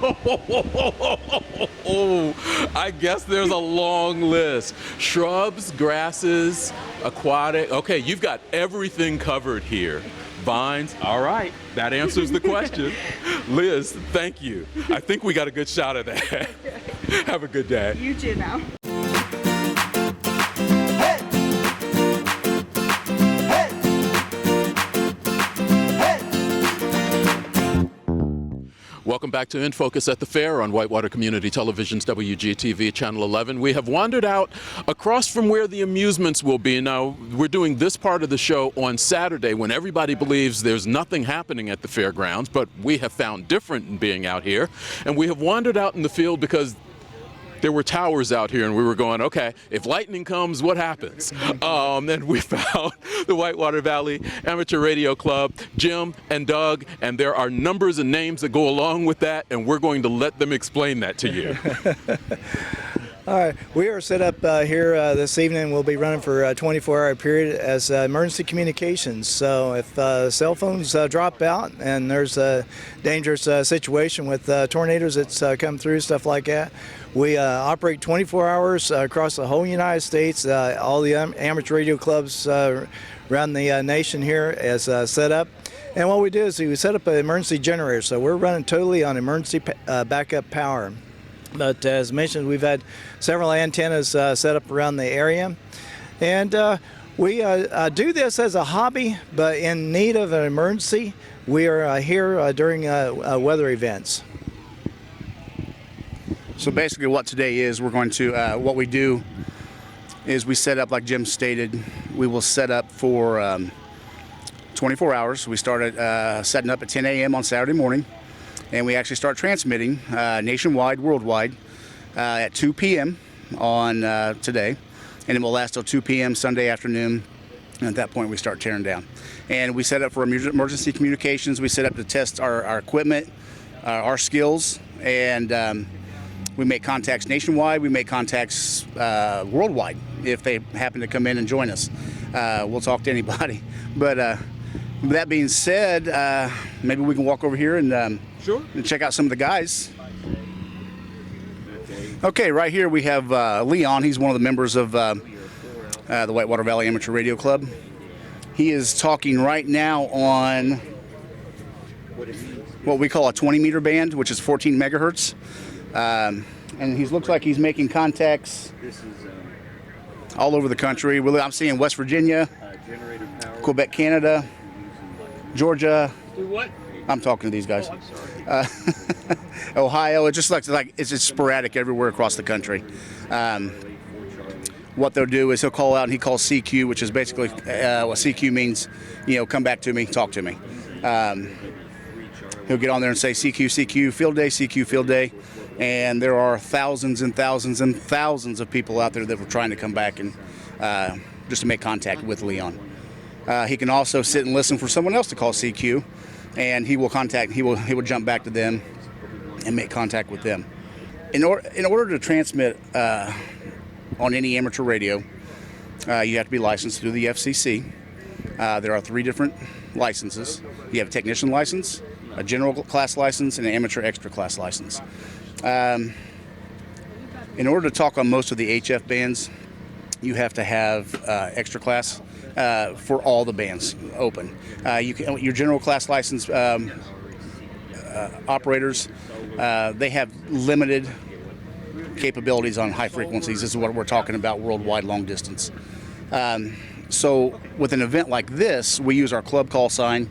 I guess there's a long list. Shrubs, grasses, aquatic. Okay, you've got everything covered here. Vines. All right, that answers the question. Liz, thank you. I think we got a good shot at that. Have a good day.
You too now.
Welcome back to In Focus at the Fair on Whitewater Community Television's WGTV Channel 11. We have wandered out across from where the amusements will be. Now, we're doing this part of the show on Saturday when everybody believes there's nothing happening at the fairgrounds, but we have found different in being out here. And we have wandered out in the field because there were towers out here, and we were going, okay, if lightning comes, what happens? And we found the Whitewater Valley Amateur Radio Club, Jim and Doug, and there are numbers and names that go along with that, and we're going to let them explain that to you.
All right, we are set up here this evening. We'll be running for a 24-hour period as emergency communications. So if cell phones drop out and there's a dangerous situation with tornadoes that's come through, stuff like that, we operate 24 hours across the whole United States. All the amateur radio clubs around the nation here is set up. And what we do is we set up an emergency generator. So we're running totally on emergency backup power. But as mentioned, we've had several antennas set up around the area. And we do this as a hobby, but in need of an emergency, we are here during weather events.
So basically what today is, we're going to, what we do is we set up, like Jim stated, we will set up for 24 hours. We started setting up at 10 a.m. on Saturday morning. And we actually start transmitting nationwide, worldwide, at 2 p.m. on today. And it will last till 2 p.m. Sunday afternoon. And at that point, we start tearing down. And we set up for emergency communications. We set up to test our equipment, our skills, and we make contacts nationwide. We make contacts worldwide if they happen to come in and join us. We'll talk to anybody. But that being said, maybe we can walk over here and
sure.
And check out some of the guys. Okay, right here we have Leon. He's one of the members of the Whitewater Valley Amateur Radio Club. He is talking right now on what we call a 20-meter band, which is 14 megahertz. And he looks like he's making contacts all over the country. I'm seeing West Virginia, Quebec, Canada, Georgia. I'm talking to these guys. Ohio. It just looks like it's just sporadic everywhere across the country. What they'll do is he'll call out and he calls CQ, which is basically what CQ means, come back to me, talk to me. He'll get on there and say CQ field day, and there are thousands and thousands and thousands of people out there that were trying to come back and just to make contact with Leon. He can also sit and listen for someone else to call CQ, and he will jump back to them and make contact with them. In order to transmit on any amateur radio, you have to be licensed through the FCC. There are 3 different licenses. You have a technician license, a general class license, and an amateur extra class license. In order to talk on most of the HF bands, you have to have extra class for all the bands open. Your general class license operators, they have limited capabilities on high frequencies. This is what we're talking about, worldwide long distance. So with an event like this, we use our club call sign,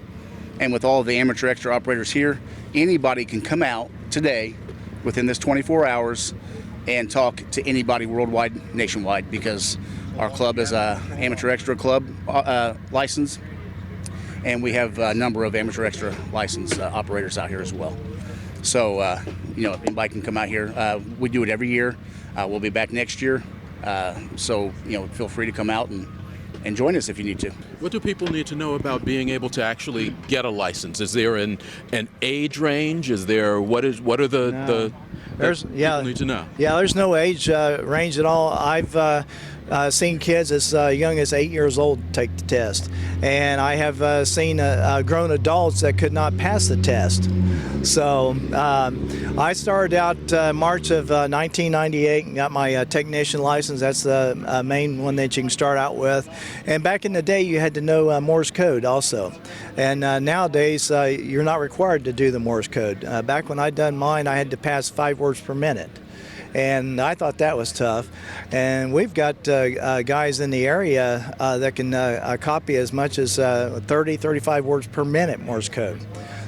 and with all of the amateur extra operators here, anybody can come out today within this 24 hours and talk to anybody worldwide, nationwide, because our club is a amateur extra club license, and we have a number of amateur extra license operators out here as well. So, anybody can come out here. We do it every year. We'll be back next year. So, feel free to come out and join us if you need to.
What do people need to know about being able to actually get a license? Is there an age range? Is there what are the people need to know? Yeah,
there's no age range at all. I've seen kids as young as 8 years old take the test, and I have seen grown adults that could not pass the test. So I started out March of 1998 and got my technician license. That's the main one that you can start out with. And back in the day, you had to know Morse code also. And nowadays, you're not required to do the Morse code. Back when I done mine, I had to pass 5 words per minute. And I thought that was tough. And we've got guys in the area that can copy as much as 30, 35 words per minute Morse code.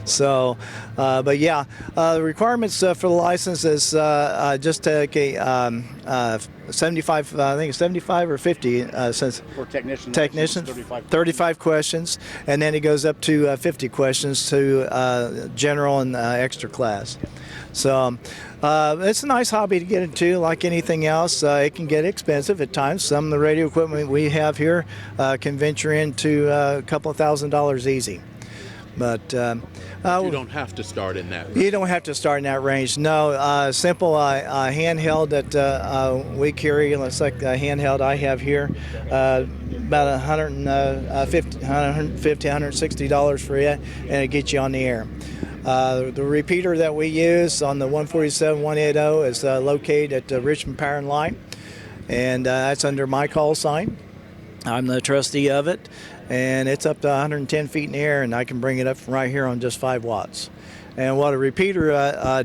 So, but yeah, the requirements for the license is just take a 75, I think it's 75 or 50 since
For technician.
35 questions, and then it goes up to 50 questions to general and extra class. So it's a nice hobby to get into. Like anything else, it can get expensive at times. Some of the radio equipment we have here can venture into a couple of $1,000s easy. But
you don't have to start in that range.
You don't have to start in that range. No, simple handheld that we carry. It's like the handheld I have here, about $150, $160 for it, and it gets you on the air. The repeater that we use on the 147-180 is located at the Richmond Power and Light, and that's under my call sign. I'm the trustee of it, and it's up to 110 feet in the air, and I can bring it up from right here on just 5 watts. And what a repeater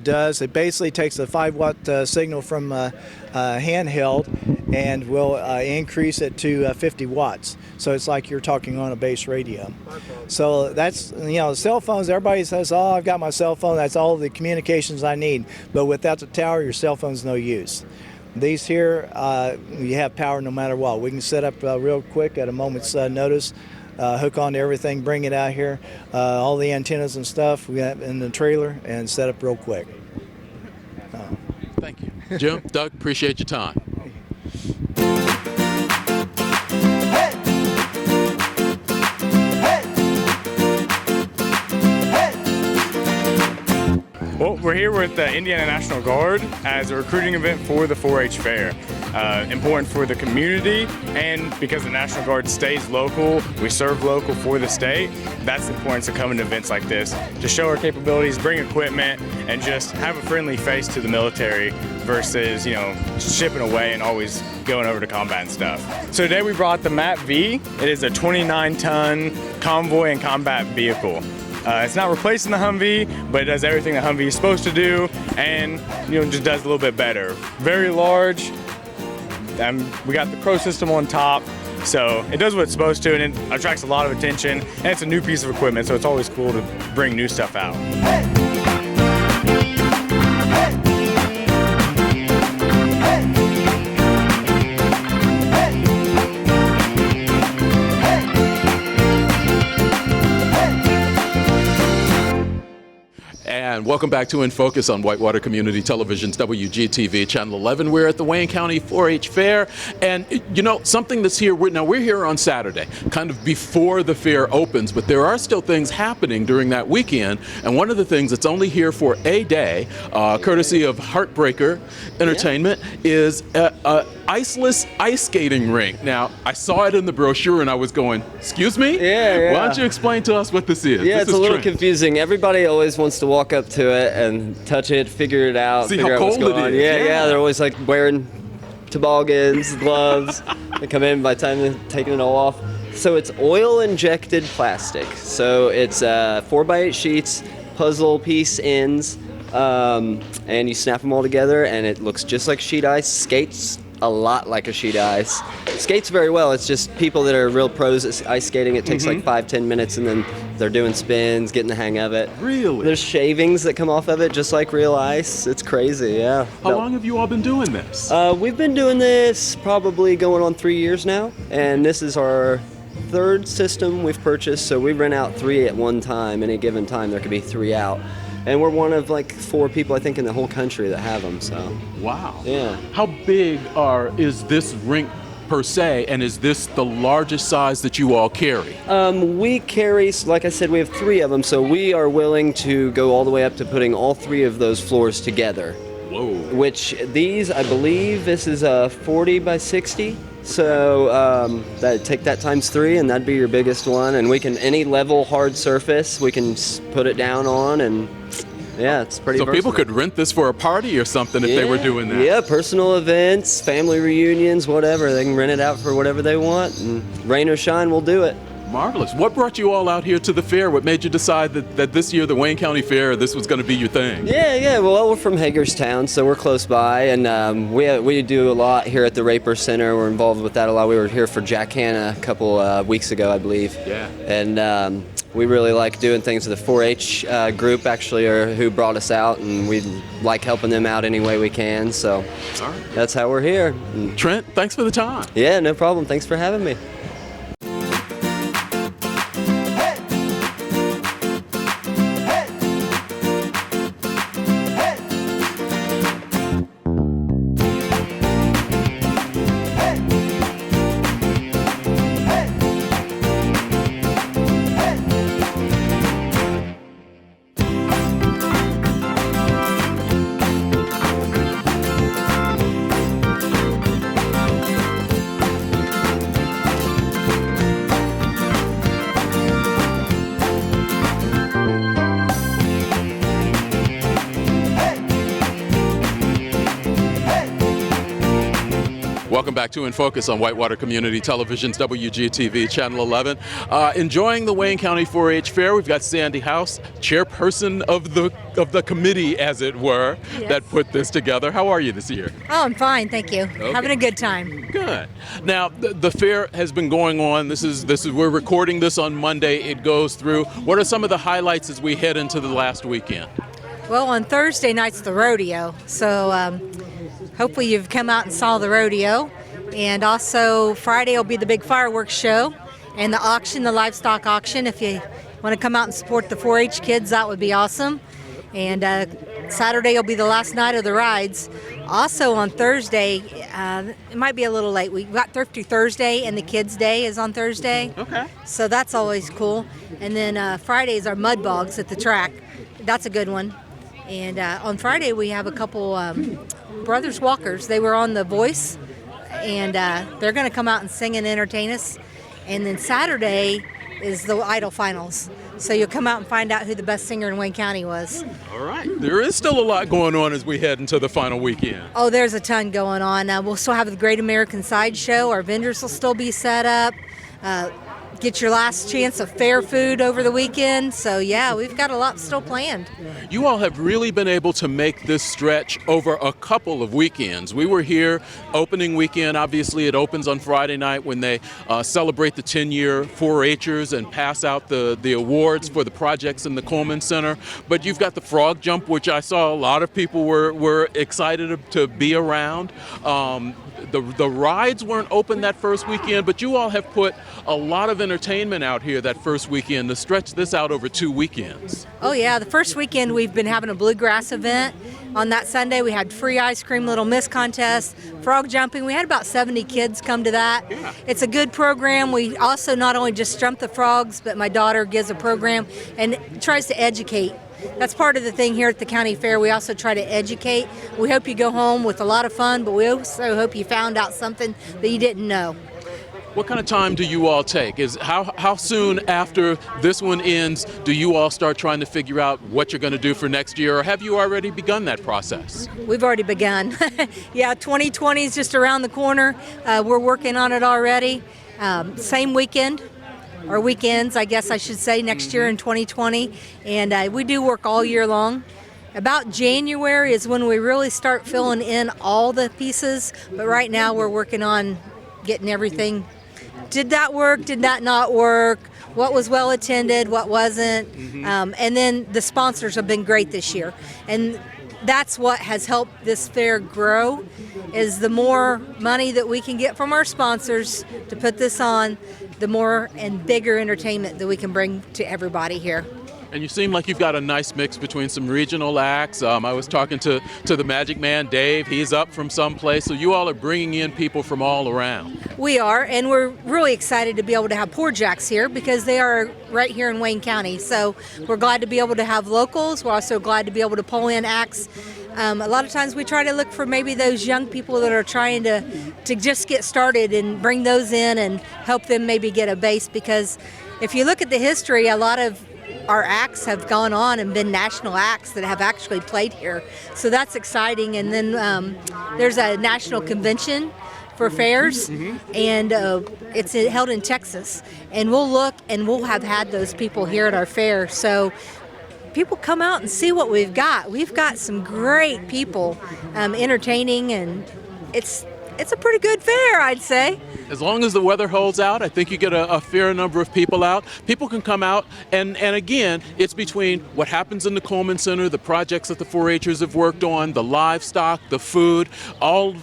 does, it basically takes a 5-watt signal from handheld and will increase it to 50 watts. So it's like you're talking on a base radio. So that's, cell phones, everybody says, oh, I've got my cell phone, that's all the communications I need. But without the tower, your cell phone's no use. These here, you have power no matter what. We can set up real quick at a moment's notice, hook onto everything, bring it out here, all the antennas and stuff we got in the trailer, and set up real quick.
Thank you. Jim, Doug, appreciate your time.
Well, we're here with the Indiana National Guard as a recruiting event for the 4-H fair. Important for the community, and because the National Guard stays local, we serve local for the state. That's the importance of coming to events like this, to show our capabilities, bring equipment, and just have a friendly face to the military versus, shipping away and always going over to combat and stuff. So today we brought the MAP V. It is a 29-ton convoy and combat vehicle. It's not replacing the Humvee, but it does everything the Humvee is supposed to do, and just does a little bit better. Very large. We got the Crow system on top, so it does what it's supposed to, and it attracts a lot of attention. And it's a new piece of equipment, so it's always cool to bring new stuff out.
And welcome back to In Focus on Whitewater Community Television's WGTV Channel 11. We're at the Wayne County 4-H Fair, and something that's here. We're here on Saturday, kind of before the fair opens, but there are still things happening during that weekend. And one of the things that's only here for a day, courtesy of Heartbreaker Entertainment, is a iceless ice skating rink. Now, I saw it in the brochure, and I was going, "Excuse me?
Yeah.
Why don't you explain to us what this is?"
Yeah,
this
it's
is
a little
strange.
confusing. Everybody always wants to walk up to it and touch it, figure it out,
See
figure
how
out what's
cold
going
it
on.
is.
Yeah, they're always like wearing toboggans, gloves. They come in by the time they're taking it all off. So it's oil-injected plastic. So it's 4x8 sheets, puzzle piece ends, and you snap them all together, and it looks just like sheet ice. Skates a lot like a sheet ice. Skates very well. It's just people that are real pros at ice skating, it takes like 5-10 minutes, and then they're doing spins, getting the hang of it.
Really?
There's shavings that come off of it just like real ice. It's crazy, yeah.
How long have you all been doing this?
We've been doing this probably going on 3 years now, and this is our third system we've purchased, so we rent out 3 at one time. Any given time there could be 3 out. And we're one of like 4 people, I think, in the whole country that have them. So.
Wow.
Yeah.
How big is this rink per se, and is this the largest size that you all carry?
We carry, like I said, we have 3 of them, so we are willing to go all the way up to putting all 3 of those floors together.
Whoa.
Which these, I believe, this is a 40 by 60. So take that times 3, and that'd be your biggest one. And we can, any level hard surface, we can put it down on, and yeah, it's pretty.
So
versatile.
people could rent this for a party or something if they were doing that.
Yeah, personal events, family reunions, whatever. They can rent it out for whatever they want, and rain or shine, we'll do it.
Marvelous. What brought you all out here to the fair? What made you decide that this year, the Wayne County Fair, this was going to be your thing?
Yeah. Well, we're from Hagerstown, so we're close by, and we do a lot here at the Raper Center. We're involved with that a lot. We were here for Jack Hanna a couple weeks ago, I believe.
Yeah.
And We really like doing things with the 4-H group, actually, or who brought us out, and we like helping them out any way we can. So that's how we're here.
Trent, thanks for the time.
Yeah, no problem. Thanks for having me.
Welcome back to In Focus on Whitewater Community Television's WGTV Channel 11. Enjoying the Wayne County 4-H Fair. We've got Sandy House, chairperson of the committee, as it were, that put this together. How are you this year?
Oh, I'm fine, thank you.
Okay.
Having a good time.
Good. Now, the fair has been going on. We're recording this on Monday. It goes through. What are some of the highlights as we head into the last weekend?
Well, on Thursday night's the rodeo, so hopefully you've come out and saw the rodeo. And also Friday will be the big fireworks show and the auction, the livestock auction. If you want to come out and support the 4-H kids, that would be awesome. And Saturday will be the last night of the rides. Also on Thursday, it might be a little late. We've got Thrifty Thursday and the Kids Day is on Thursday.
Okay.
So that's always cool. And then Friday is our mud bogs at the track. That's a good one. And on Friday we have a couple Brothers Walkers. They were on The Voice, and they're going to come out and sing and entertain us. And then Saturday is the Idol Finals. So you'll come out and find out who the best singer in Wayne County was.
All right. There is still a lot going on as we head into the final weekend.
Oh, there's a ton going on. We'll still have the Great American Sideshow. Our vendors will still be set up. Get your last chance of fair food over the weekend. So yeah, we've got a lot still planned.
You all have really been able to make this stretch over a couple of weekends. We were here opening weekend. Obviously it opens on Friday night when they celebrate the 10-year 4-Hers and pass out the awards for the projects in the Coleman Center. But you've got the frog jump, which I saw a lot of people were excited to be around. The rides weren't open that first weekend, but you all have put a lot of entertainment out here that first weekend to stretch this out over 2 weekends.
Oh yeah, the first weekend we've been having a bluegrass event. On that Sunday we had free ice cream Little Miss contest, frog jumping. We had about 70 kids come to that. Yeah. It's a good program. We also not only just jump the frogs, but my daughter gives a program and tries to educate. That's part of the thing here at the county fair. We also try to educate. We hope you go home with a lot of fun, but we also hope you found out something that you didn't know.
What kind of time do you all take? How soon after this one ends do you all start trying to figure out what you're going to do for next year, or have you already begun that process?
We've already begun. Yeah, 2020 is just around the corner. We're working on it already. Same weekend. Or weekends, I guess I should say, next year in 2020. And we do work all year long. About January is when we really start filling in all the pieces. But right now we're working on getting everything. Did that work? Did that not work? What was well attended? What wasn't? And then the sponsors have been great this year. And that's what has helped this fair grow, is the more money that we can get from our sponsors to put this on, the more and bigger entertainment that we can bring to everybody here.
And you seem like you've got a nice mix between some regional acts. I was talking to the Magic Man, Dave. He's up from someplace. So you all are bringing in people from all around.
We are, and we're really excited to be able to have Poor Jacks here because they are right here in Wayne County. So we're glad to be able to have locals. We're also glad to be able to pull in acts. A lot of times we try to look for maybe those young people that are trying to just get started and bring those in and help them maybe get a base, because if you look at the history, a lot of our acts have gone on and been national acts that have actually played here. So that's exciting. And then there's a national convention for fairs, and it's held in Texas. And we'll look and we'll have had those people here at our fair. So people come out and see what we've got. We've got some great people entertaining, and it's it's a pretty good fair, I'd say.
As long as the weather holds out, I think you get a fair number of people out. People can come out, and again, it's between what happens in the Coleman Center, the projects that the 4-Hers have worked on, the livestock, the food, all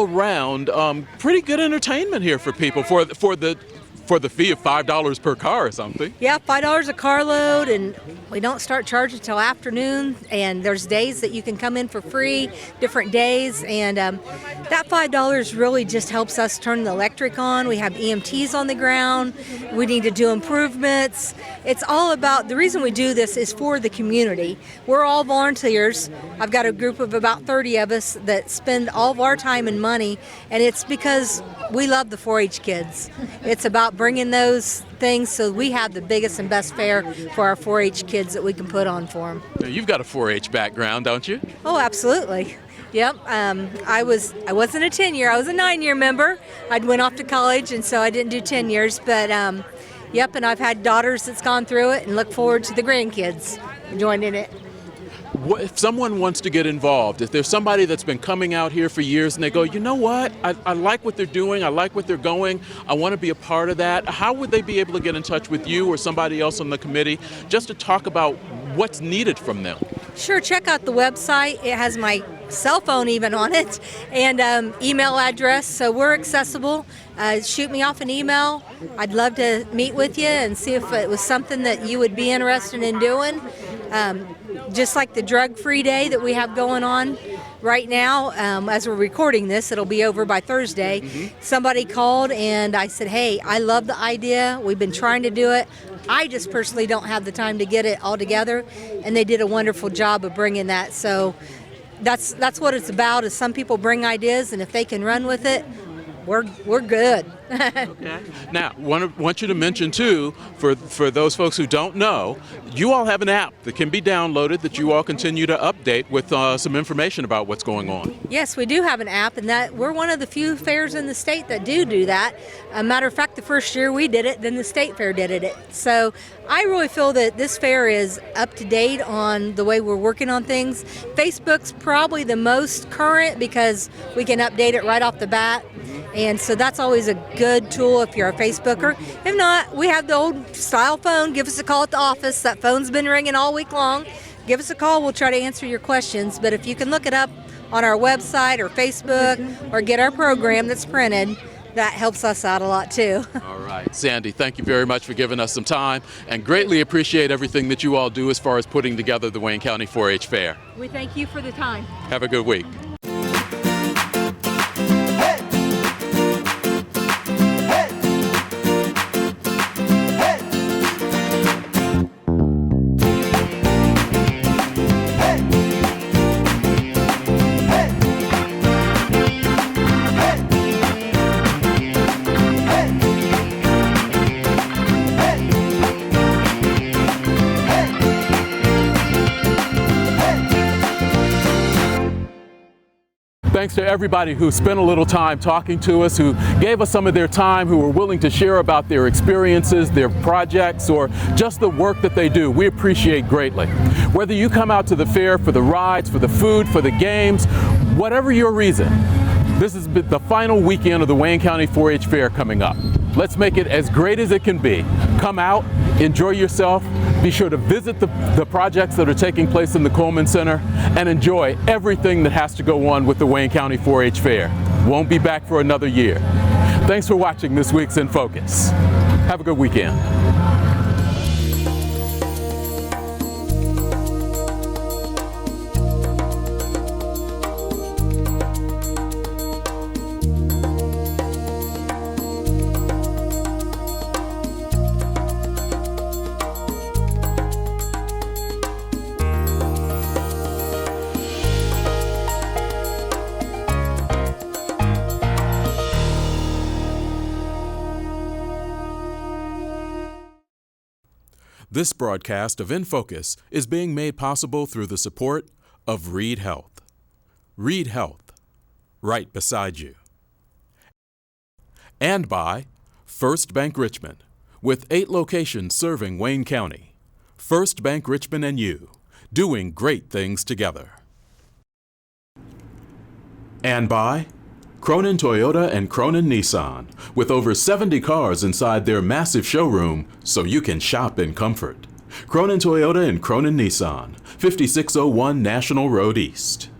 around. Pretty good entertainment here for people for the fee of $5 per car or something.
Yeah, $5 a carload, and we don't start charging till afternoon, and there's days that you can come in for free, different days, and that $5 really just helps us turn the electric on. We have EMTs on the ground. We need to do improvements. It's all about, the reason we do this is for the community. We're all volunteers. I've got a group of about 30 of us that spend all of our time and money, and it's because we love the 4-H kids. It's about bringing those things so we have the biggest and best fair for our 4-H kids that we can put on for them.
Now, you've got a 4-H background, don't you?
Oh, absolutely. Yep. I wasn't a 10-year. I was a 9-year member. I'd went off to college, and so I didn't do 10 years. But, yep, and I've had daughters that's gone through it and look forward to the grandkids joining it.
If someone wants to get involved, if there's somebody that's been coming out here for years and they go, you know what, I like what they're doing, I like what they're going, I want to be a part of that, how would they be able to get in touch with you or somebody else on the committee just to talk about what's needed from them?
Sure, check out the website. It has my cell phone even on it, and email address, so we're accessible. Shoot me off an email. I'd love to meet with you and see if it was something that you would be interested in doing. Just like the drug-free day that we have going on right now, as we're recording this, it'll be over by Thursday. Mm-hmm. Somebody called and I said, hey, I love the idea. We've been trying to do it. I just personally don't have the time to get it all together, and they did a wonderful job of bringing that. So that's what it's about, is some people bring ideas, and if they can run with it, we're good.
Okay. Now, want you to mention too, for those folks who don't know, you all have an app that can be downloaded that you all continue to update with some information about what's going on.
Yes, we do have an app, and that we're one of the few fairs in the state that do that. A matter of fact, the first year we did it, then the state fair did it. So I really feel that this fair is up to date on the way we're working on things. Facebook's probably the most current because we can update it right off the bat. And so that's always a good tool if you're a Facebooker. If not, we have the old style phone. Give us a call at the office. That phone's been ringing all week long. Give us a call. We'll try to answer your questions. But if you can look it up on our website or Facebook or get our program that's printed, that helps us out a lot too.
All right. Sandy, thank you very much for giving us some time, and greatly appreciate everything that you all do as far as putting together the Wayne County 4-H Fair.
We thank you for the time.
Have a good week. Thanks to everybody who spent a little time talking to us, who gave us some of their time, who were willing to share about their experiences, their projects, or just the work that they do. We appreciate greatly. Whether you come out to the fair for the rides, for the food, for the games, whatever your reason, this is the final weekend of the Wayne County 4-H Fair coming up. Let's make it as great as it can be. Come out, enjoy yourself, be sure to visit the projects that are taking place in the Coleman Center, and enjoy everything that has to go on with the Wayne County 4-H Fair. Won't be back for another year. Thanks for watching this week's In Focus. Have a good weekend. This broadcast of In Focus is being made possible through the support of Reid Health. Reid Health, right beside you. And by First Bank Richmond, with 8 locations serving Wayne County. First Bank Richmond and you, doing great things together. And by
Cronin Toyota and Cronin Nissan, with over 70 cars inside their massive showroom so you can shop in comfort. Cronin Toyota and Cronin Nissan, 5601 National Road East.